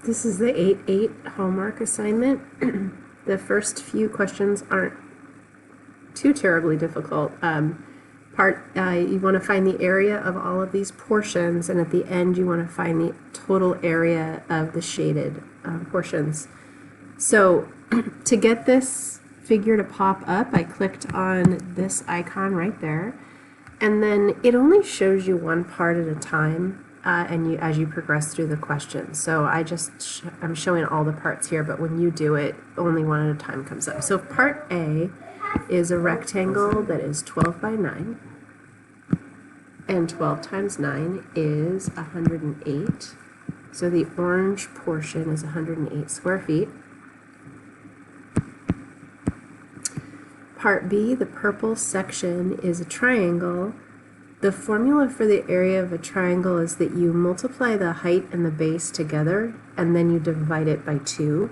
This is the 8-8 homework assignment. The first few questions aren't too terribly difficult. You want to find the area of all of these portions, and at the end you want to find the total area of the shaded portions. So to get this figure to pop up, I clicked on this icon right there, and then it only shows you one part at a time. As you progress through the question. So I'm showing all the parts here, but when you do it, only one at a time comes up. So part A is a rectangle that is 12 by 9, and 12 times 9 is 108. So the orange portion is 108 square feet. Part B, the purple section, is a triangle. The formula for the area of a triangle is that you multiply the height and the base together, and then you divide it by 2.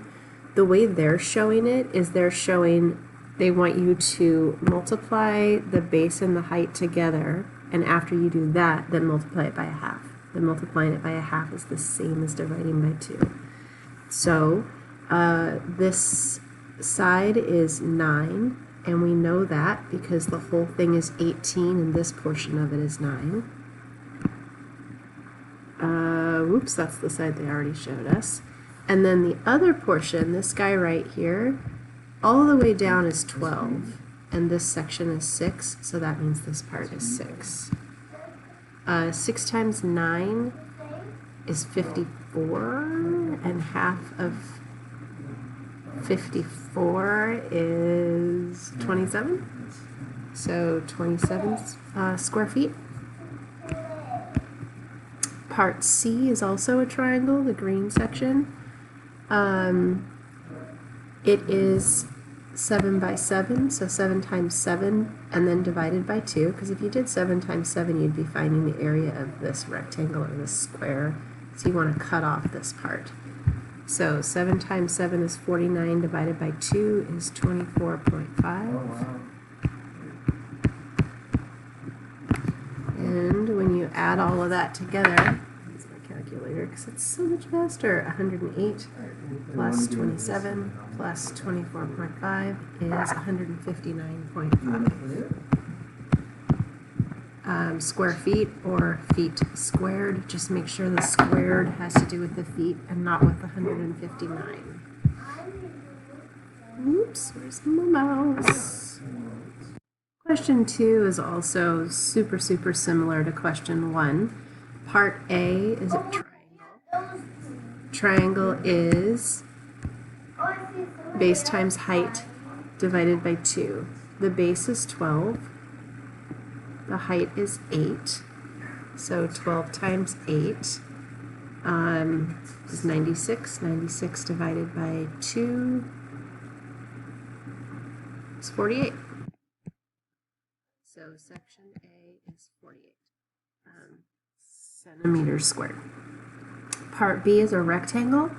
The way they're showing it is they want you to multiply the base and the height together, and after you do that, then multiply it by a half. Then multiplying it by a half is the same as dividing by 2. So this side is 9. And we know that because the whole thing is 18 and this portion of it is 9. Whoops, that's the side they already showed us. And then the other portion, this guy right here, all the way down is 12. And this section is 6, so that means this part is 6. 6 times 9 is 54, and half of 54 is 27, so 27 square feet. Part C is also a triangle, the green section. It is 7 by 7, so 7 times 7, and then divided by 2, because if you did 7 times 7, you'd be finding the area of this rectangle or this square, so you want to cut off this part. So 7 times 7 is 49, divided by 2 is 24.5. And when you add all of that together, use my calculator because it's so much faster, 108 plus 27 plus 24.5 is 159.5. Square feet or feet squared. Just make sure the squared has to do with the feet and not with the 159. Oops, where's my mouse? Question 2 is also super similar to question 1. Part A is a triangle. Triangle is base times height divided by 2. The base is 12. The height is 8, so 12 times 8 is 96. 96 divided by 2 is 48. So section A is 48 centimeters squared. Part B is a rectangle.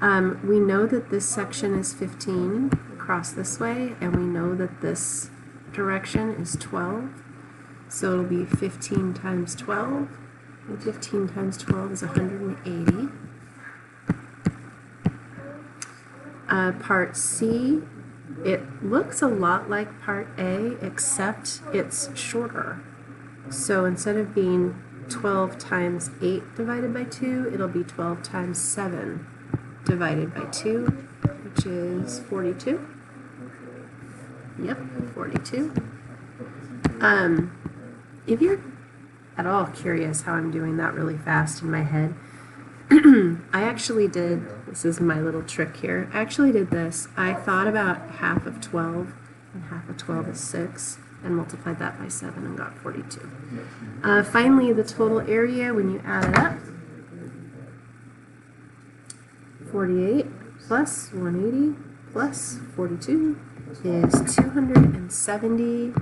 We know that this section is 15 across this way, and we know that this direction is 12. So it'll be 15 times 12, and 15 times 12 is 180. Part C, it looks a lot like part A, except it's shorter. So instead of being 12 times 8 divided by 2, it'll be 12 times 7 divided by 2, which is 42. Yep, 42. If you're at all curious how I'm doing that really fast in my head, I actually did, this is my little trick here, I actually did this. I thought about half of 12, and half of 12 is 6, and multiplied that by 7 and got 42. Finally, the total area, when you add it up, 48 plus 180 plus 42 is 270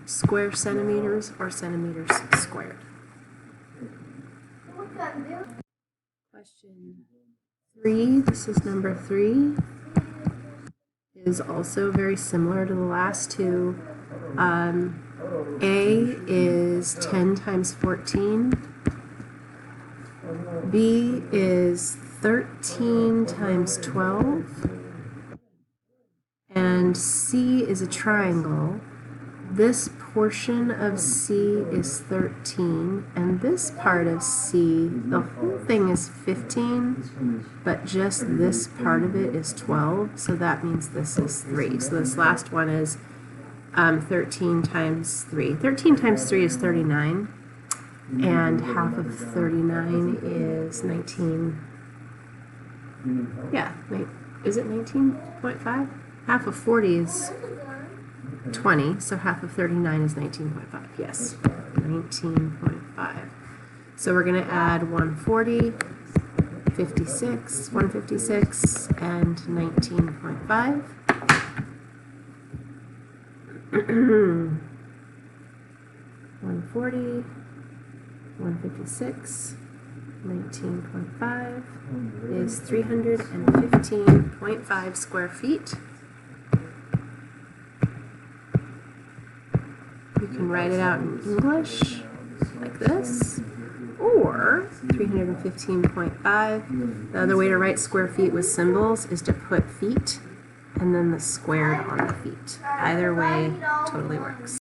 square centimeters, or centimeters squared. Question 3, this is number 3, is also very similar to the last two. A is 10 times 14. B is 13 times 12. And C is a triangle. This portion of C is 13, and this part of C, the whole thing is 15, but just this part of it is 12, so that means this is 3. So this last one is 13 times 3. 13 times 3 is 39, and half of 39 is 19. Yeah, wait, is it 19.5? Half of 40 is 20, so half of 39 is 19.5. Yes, 19.5. So we're going to add 140, 56, 156, and 19.5. 140, 156, 19.5 is 315.5 square feet. You can write it out in English like this, or 315.5. The other way to write square feet with symbols is to put feet and then the squared on the feet. Either way totally works.